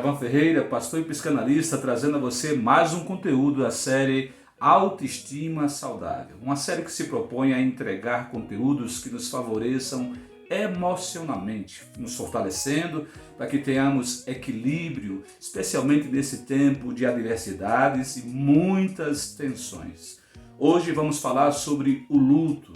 Javan Ferreira, pastor e psicanalista, trazendo a você mais um conteúdo da série Autoestima Saudável. Uma série que se propõe a entregar conteúdos que nos favoreçam emocionalmente, nos fortalecendo para que tenhamos equilíbrio, especialmente nesse tempo de adversidades e muitas tensões. Hoje vamos falar sobre o luto,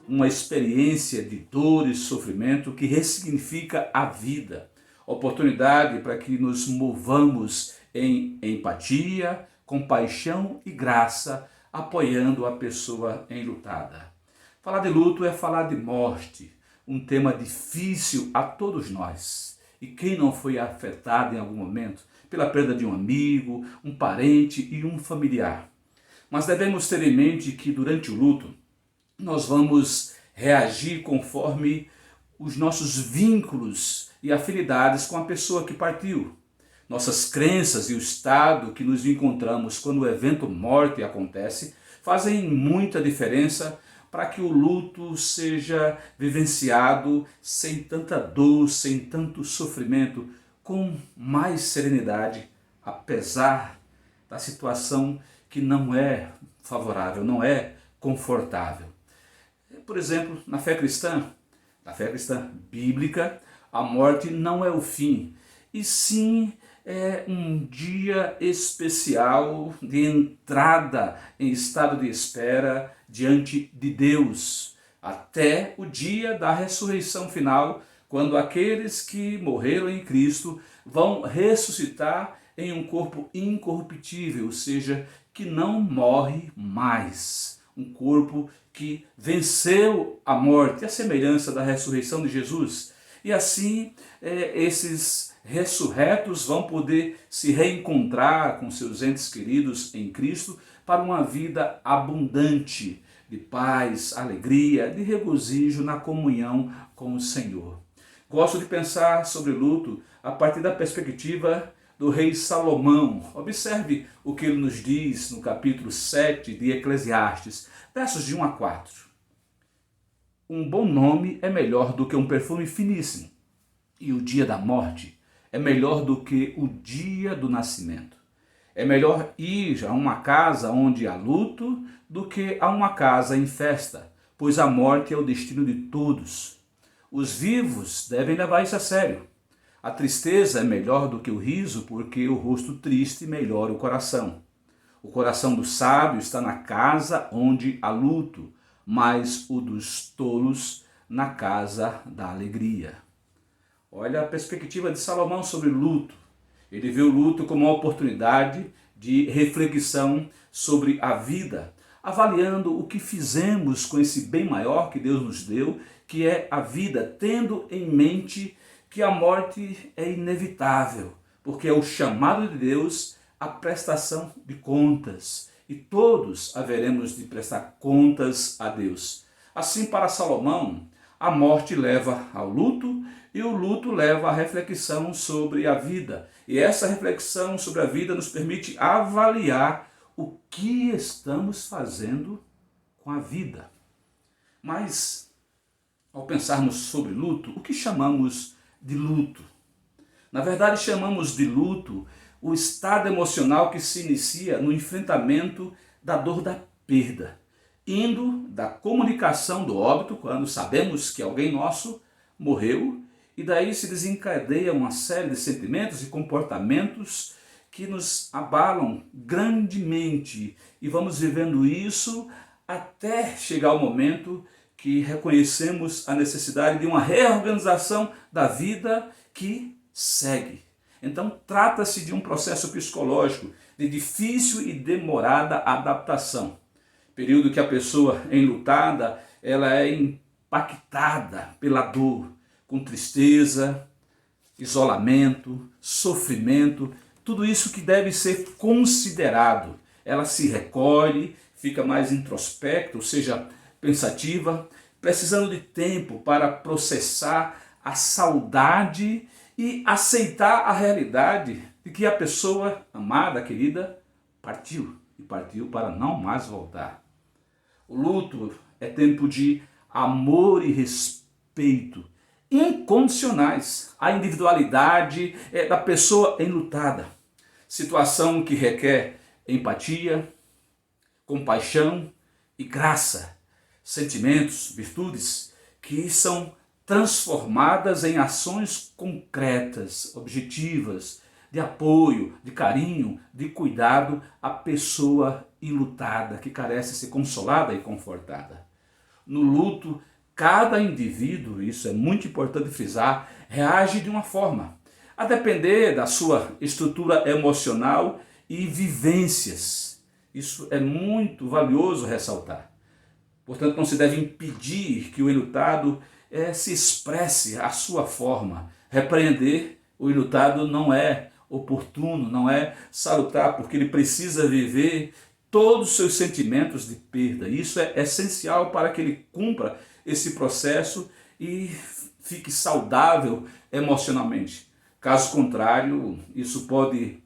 uma experiência de dor e sofrimento que ressignifica a vida. Oportunidade para que nos movamos em empatia, compaixão e graça, apoiando a pessoa enlutada. Falar de luto é falar de morte, um tema difícil a todos nós. E quem não foi afetado em algum momento pela perda de um amigo, um parente e um familiar? Mas devemos ter em mente que durante o luto nós vamos reagir conforme os nossos vínculos e afinidades com a pessoa que partiu. Nossas crenças e o estado que nos encontramos quando o evento morte acontece fazem muita diferença para que o luto seja vivenciado sem tanta dor, sem tanto sofrimento, com mais serenidade, apesar da situação que não é favorável, não é confortável. Por exemplo, na fé cristã bíblica, a morte não é o fim, e sim é um dia especial de entrada em estado de espera diante de Deus, até o dia da ressurreição final, quando aqueles que morreram em Cristo vão ressuscitar em um corpo incorruptível, ou seja, que não morre mais. Um corpo que venceu a morte, a semelhança da ressurreição de Jesus. E assim, esses ressurretos vão poder se reencontrar com seus entes queridos em Cristo para uma vida abundante de paz, alegria, de regozijo na comunhão com o Senhor. Gosto de pensar sobre luto a partir da perspectiva do rei Salomão. Observe o que ele nos diz no capítulo 7 de Eclesiastes, versos de 1 a 4. Um bom nome é melhor do que um perfume finíssimo, e o dia da morte é melhor do que o dia do nascimento. É melhor ir a uma casa onde há luto do que a uma casa em festa, pois a morte é o destino de todos. Os vivos devem levar isso a sério. A tristeza é melhor do que o riso, porque o rosto triste melhora o coração. O coração do sábio está na casa onde há luto, mas o dos tolos na casa da alegria. Olha a perspectiva de Salomão sobre luto. Ele vê o luto como uma oportunidade de reflexão sobre a vida, avaliando o que fizemos com esse bem maior que Deus nos deu, que é a vida, tendo em mente que a morte é inevitável, porque é o chamado de Deus à prestação de contas, e todos haveremos de prestar contas a Deus. Assim, para Salomão, a morte leva ao luto, e o luto leva à reflexão sobre a vida. E essa reflexão sobre a vida nos permite avaliar o que estamos fazendo com a vida. Mas, ao pensarmos sobre luto, o que chamamos de luto? Na verdade, chamamos de luto o estado emocional que se inicia no enfrentamento da dor da perda, indo da comunicação do óbito, quando sabemos que alguém nosso morreu, e daí se desencadeia uma série de sentimentos e comportamentos que nos abalam grandemente, e vamos vivendo isso até chegar o momento que reconhecemos a necessidade de uma reorganização da vida que segue. Então, trata-se de um processo psicológico de difícil e demorada adaptação. Período que a pessoa enlutada, ela é impactada pela dor, com tristeza, isolamento, sofrimento, tudo isso que deve ser considerado. Ela se recolhe, fica mais introspecta, ou seja, pensativa, precisando de tempo para processar a saudade e aceitar a realidade de que a pessoa amada, querida, partiu, e partiu para não mais voltar. O luto é tempo de amor e respeito, incondicionais à individualidade da pessoa enlutada. Situação que requer empatia, compaixão e graça, sentimentos, virtudes que são transformadas em ações concretas, objetivas, de apoio, de carinho, de cuidado à pessoa enlutada, que carece ser consolada e confortada. No luto, cada indivíduo, isso é muito importante frisar, reage de uma forma, a depender da sua estrutura emocional e vivências. Isso é muito valioso ressaltar. Portanto, não se deve impedir que o enlutado se expresse à sua forma. Repreender o enlutado não é oportuno, não é salutar, porque ele precisa viver todos os seus sentimentos de perda. Isso é essencial para que ele cumpra esse processo e fique saudável emocionalmente. Caso contrário, isso pode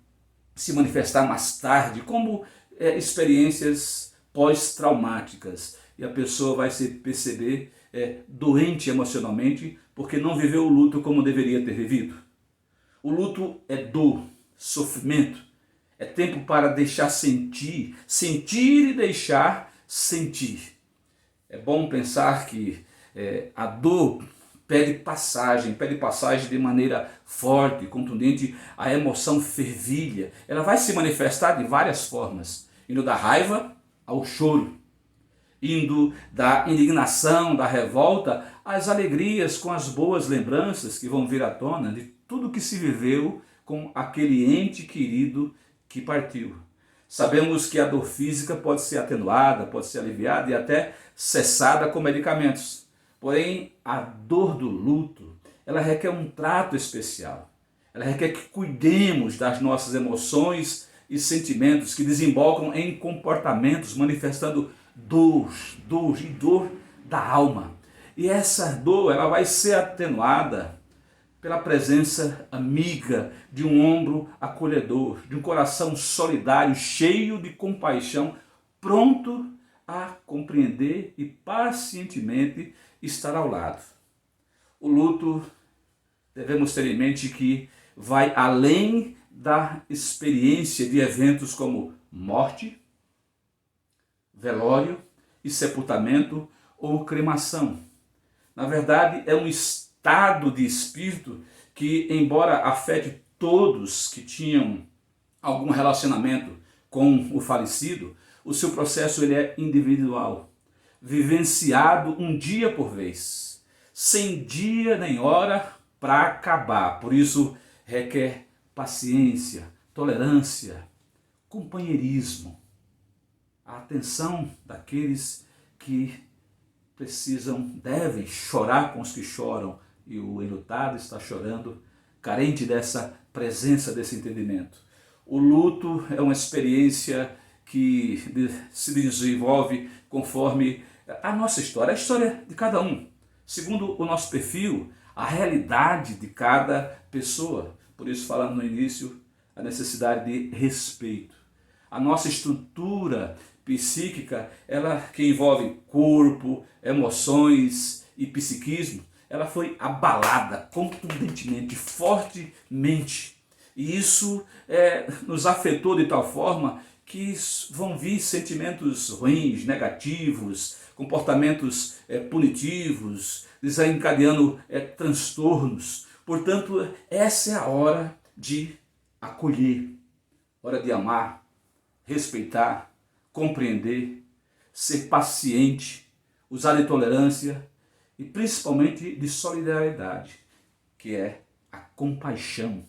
se manifestar mais tarde como experiências pós-traumáticas, e a pessoa vai se perceber doente emocionalmente porque não viveu o luto como deveria ter vivido. O luto é dor, sofrimento, é tempo para deixar sentir, sentir e deixar sentir. É bom pensar que a dor pede passagem de maneira forte, contundente, a emoção fervilha. Ela vai se manifestar de várias formas, indo da raiva ao choro, indo da indignação, da revolta, às alegrias com as boas lembranças que vão vir à tona de tudo que se viveu com aquele ente querido que partiu. Sabemos que a dor física pode ser atenuada, pode ser aliviada e até cessada com medicamentos. Porém, a dor do luto, ela requer um trato especial. Ela requer que cuidemos das nossas emoções e sentimentos que desembocam em comportamentos manifestando dor da alma. E essa dor, ela vai ser atenuada pela presença amiga de um ombro acolhedor, de um coração solidário, cheio de compaixão, pronto a compreender e pacientemente estar ao lado. O luto, devemos ter em mente que vai além da experiência de eventos como morte, velório e sepultamento ou cremação. Na verdade, é um estado de espírito que, embora afete todos que tinham algum relacionamento com o falecido, o seu processo ele é individual, vivenciado um dia por vez, sem dia nem hora para acabar. Por isso, requer paciência, tolerância, companheirismo, a atenção daqueles que precisam, devem chorar com os que choram, e o enlutado está chorando, carente dessa presença, desse entendimento. O luto é uma experiência que se desenvolve conforme a nossa história, a história de cada um, segundo o nosso perfil, a realidade de cada pessoa. Por isso, falando no início, a necessidade de respeito. A nossa estrutura psíquica, ela que envolve corpo, emoções e psiquismo, ela foi abalada contundentemente, fortemente. E isso nos afetou de tal forma que vão vir sentimentos ruins, negativos, comportamentos punitivos, desencadeando transtornos. Portanto, essa é a hora de acolher, hora de amar, respeitar, compreender, ser paciente, usar de tolerância e principalmente de solidariedade, que é a compaixão,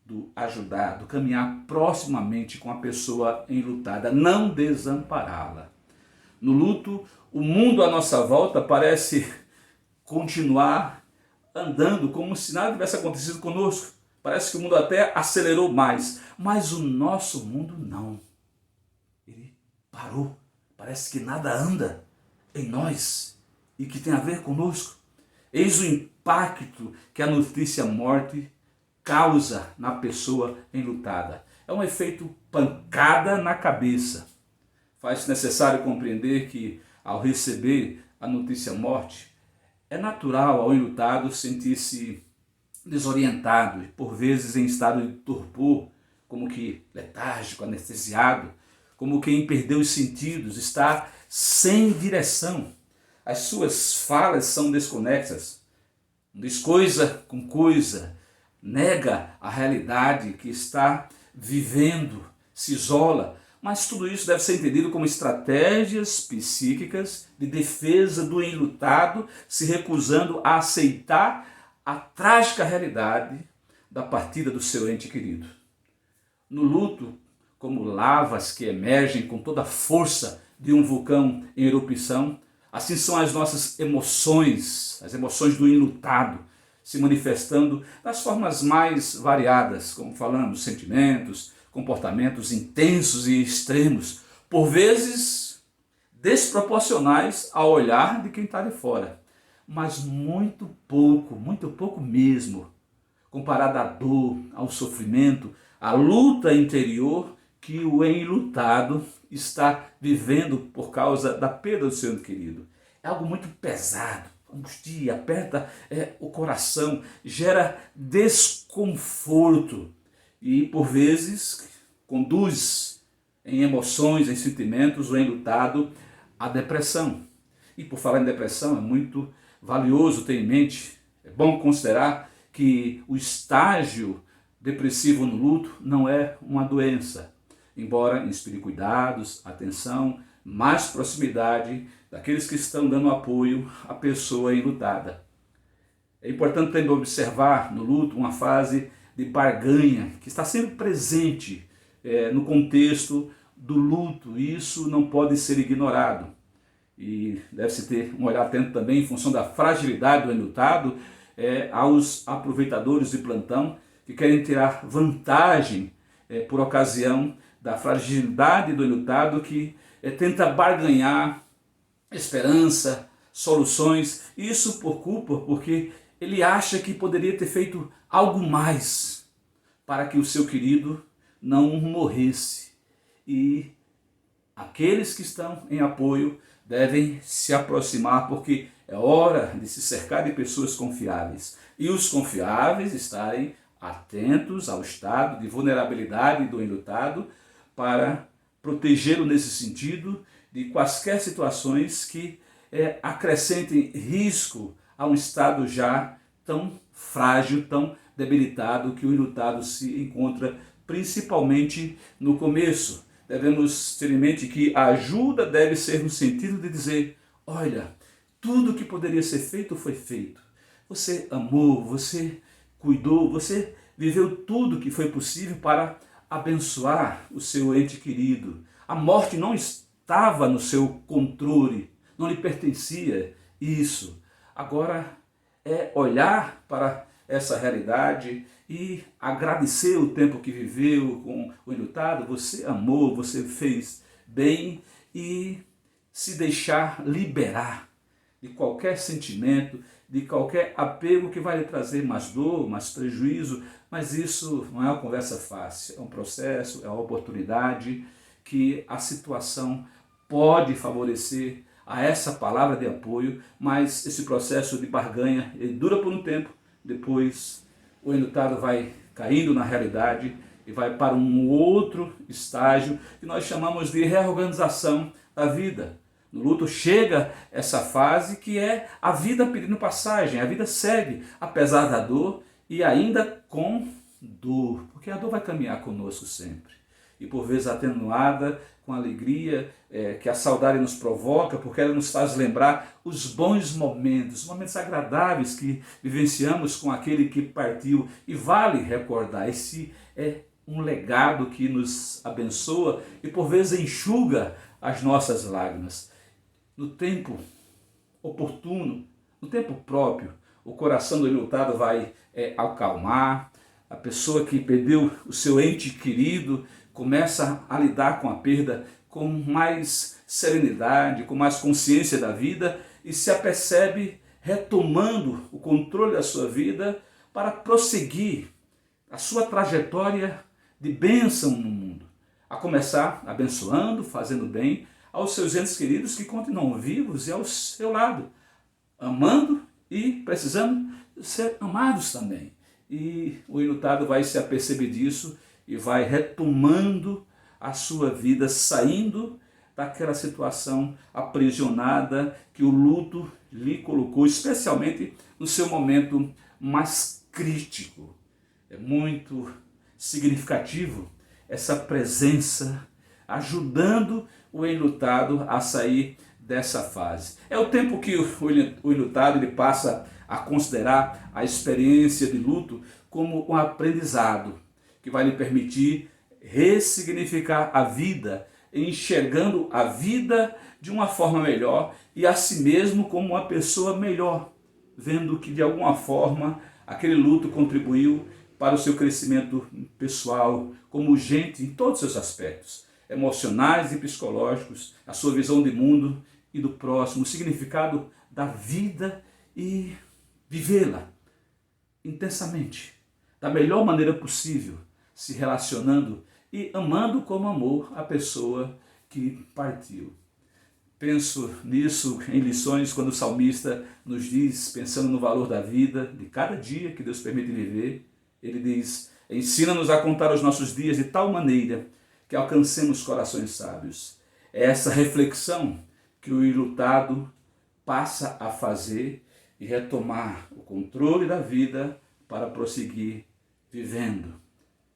do ajudar, do caminhar proximamente com a pessoa enlutada, não desampará-la. No luto, o mundo à nossa volta parece continuar andando como se nada tivesse acontecido conosco. Parece que o mundo até acelerou mais, mas o nosso mundo não. Ele parou. Parece que nada anda em nós e que tem a ver conosco. Eis o impacto que a notícia morte causa na pessoa enlutada. É um efeito pancada na cabeça. Faz-se necessário compreender que, ao receber a notícia morte, É natural ao enlutado sentir-se desorientado e por vezes em estado de torpor, como que letárgico, anestesiado, como quem perdeu os sentidos, está sem direção. As suas falas são desconexas, diz coisa com coisa, nega a realidade que está vivendo, se isola. Mas tudo isso deve ser entendido como estratégias psíquicas de defesa do enlutado, se recusando a aceitar a trágica realidade da partida do seu ente querido. No luto, como lavas que emergem com toda a força de um vulcão em erupção, assim são as nossas emoções, as emoções do enlutado, se manifestando das formas mais variadas, como falamos, sentimentos, comportamentos intensos e extremos, por vezes desproporcionais ao olhar de quem está de fora, mas muito pouco mesmo, comparado à dor, ao sofrimento, à luta interior que o enlutado está vivendo por causa da perda do seu ente querido. É algo muito pesado, angustia, aperta o coração, gera desconforto e, por vezes, conduz em emoções, em sentimentos, o enlutado à depressão. E por falar em depressão, é muito valioso ter em mente, é bom considerar que o estágio depressivo no luto não é uma doença, embora inspire cuidados, atenção, mais proximidade daqueles que estão dando apoio à pessoa enlutada. É importante também observar no luto uma fase de barganha que está sempre presente no contexto do luto, e isso não pode ser ignorado. E deve-se ter um olhar atento também em função da fragilidade do enlutado aos aproveitadores de plantão que querem tirar vantagem por ocasião da fragilidade do enlutado, que tenta barganhar esperança, soluções, isso por culpa, porque ele acha que poderia ter feito algo mais para que o seu querido não morresse. E aqueles que estão em apoio devem se aproximar, porque é hora de se cercar de pessoas confiáveis. E os confiáveis estarem atentos ao estado de vulnerabilidade do enlutado para protegê-lo nesse sentido de quaisquer situações que acrescentem risco a um estado já tão frágil, tão debilitado que o enlutado se encontra, principalmente no começo. Devemos ter em mente que a ajuda deve ser no sentido de dizer: olha, tudo que poderia ser feito foi feito. Você amou, você cuidou, você viveu tudo que foi possível para abençoar o seu ente querido. A morte não estava no seu controle, não lhe pertencia isso. Agora é olhar para essa realidade e agradecer o tempo que viveu com o enlutado. Você amou, você fez bem, e se deixar liberar de qualquer sentimento, de qualquer apego que vai lhe trazer mais dor, mais prejuízo. Mas isso não é uma conversa fácil, é um processo, é uma oportunidade que a situação pode favorecer a essa palavra de apoio, mas esse processo de barganha, ele dura por um tempo, depois o enlutado vai caindo na realidade e vai para um outro estágio que nós chamamos de reorganização da vida. No luto chega essa fase que é a vida pedindo passagem, a vida segue, apesar da dor e ainda com dor, porque a dor vai caminhar conosco sempre. E por vezes atenuada com a alegria que a saudade nos provoca, porque ela nos faz lembrar os bons momentos, momentos agradáveis que vivenciamos com aquele que partiu. E vale recordar, esse é um legado que nos abençoa e por vezes enxuga as nossas lágrimas. No tempo oportuno, no tempo próprio, o coração do enlutado vai acalmar. A pessoa que perdeu o seu ente querido começa a lidar com a perda com mais serenidade, com mais consciência da vida e se apercebe retomando o controle da sua vida para prosseguir a sua trajetória de bênção no mundo. A começar abençoando, fazendo bem aos seus entes queridos que continuam vivos e ao seu lado, amando e precisando ser amados também. E o enlutado vai se aperceber disso e vai retomando a sua vida, saindo daquela situação aprisionada que o luto lhe colocou, especialmente no seu momento mais crítico. É muito significativo essa presença ajudando o enlutado a sair dessa fase. É o tempo que o enlutado ele passa a considerar a experiência de luto como um aprendizado que vai lhe permitir ressignificar a vida, enxergando a vida de uma forma melhor e a si mesmo como uma pessoa melhor, vendo que de alguma forma aquele luto contribuiu para o seu crescimento pessoal, como gente em todos os seus aspectos, emocionais e psicológicos, a sua visão de mundo e do próximo, o significado da vida e vivê-la intensamente, da melhor maneira possível, se relacionando e amando como amou a pessoa que partiu. Penso nisso em lições quando o salmista nos diz, pensando no valor da vida, de cada dia que Deus permite viver, ele diz: ensina-nos a contar os nossos dias de tal maneira que alcancemos corações sábios. É essa reflexão que o enlutado passa a fazer e retomar o controle da vida para prosseguir vivendo,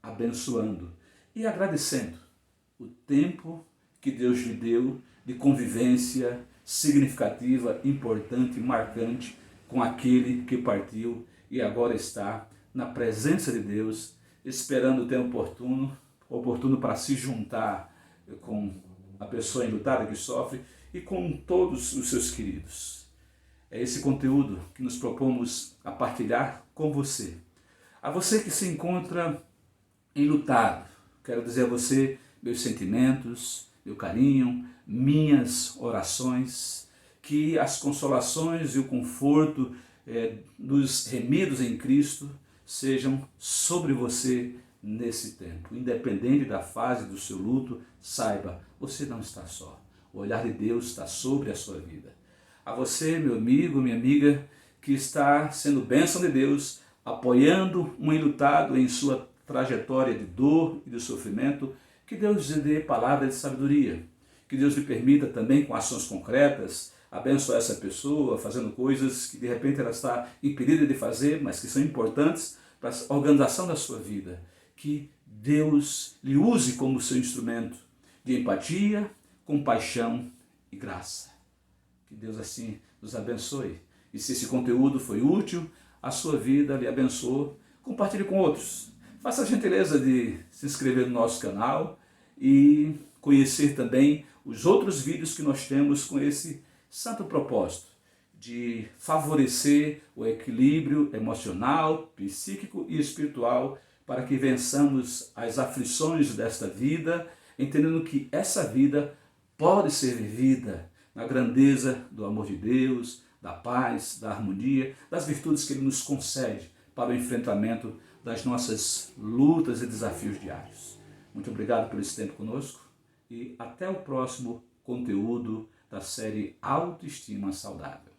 abençoando e agradecendo o tempo que Deus lhe deu de convivência significativa, importante, marcante com aquele que partiu e agora está na presença de Deus, esperando o tempo oportuno para se juntar com a pessoa enlutada que sofre e com todos os seus queridos. É esse conteúdo que nos propomos a partilhar com você. A você que se encontra enlutado, quero dizer a você meus sentimentos, meu carinho, minhas orações, que as consolações e o conforto dos remidos em Cristo sejam sobre você nesse tempo. Independente da fase do seu luto, saiba, você não está só. O olhar de Deus está sobre a sua vida. A você, meu amigo, minha amiga, que está sendo bênção de Deus, apoiando um enlutado em sua trajetória de dor e de sofrimento, que Deus lhe dê palavra de sabedoria, que Deus lhe permita também com ações concretas abençoar essa pessoa, fazendo coisas que de repente ela está impedida de fazer, mas que são importantes para a organização da sua vida. Que Deus lhe use como seu instrumento de empatia, compaixão e graça. Que Deus assim nos abençoe. E se esse conteúdo foi útil, a sua vida lhe abençoou, compartilhe com outros. Faça a gentileza de se inscrever no nosso canal e conhecer também os outros vídeos que nós temos com esse santo propósito de favorecer o equilíbrio emocional, psíquico e espiritual para que vençamos as aflições desta vida, entendendo que essa vida pode ser vivida na grandeza do amor de Deus, da paz, da harmonia, das virtudes que Ele nos concede para o enfrentamento das nossas lutas e desafios diários. Muito obrigado por esse tempo conosco e até o próximo conteúdo da série Autoestima Saudável.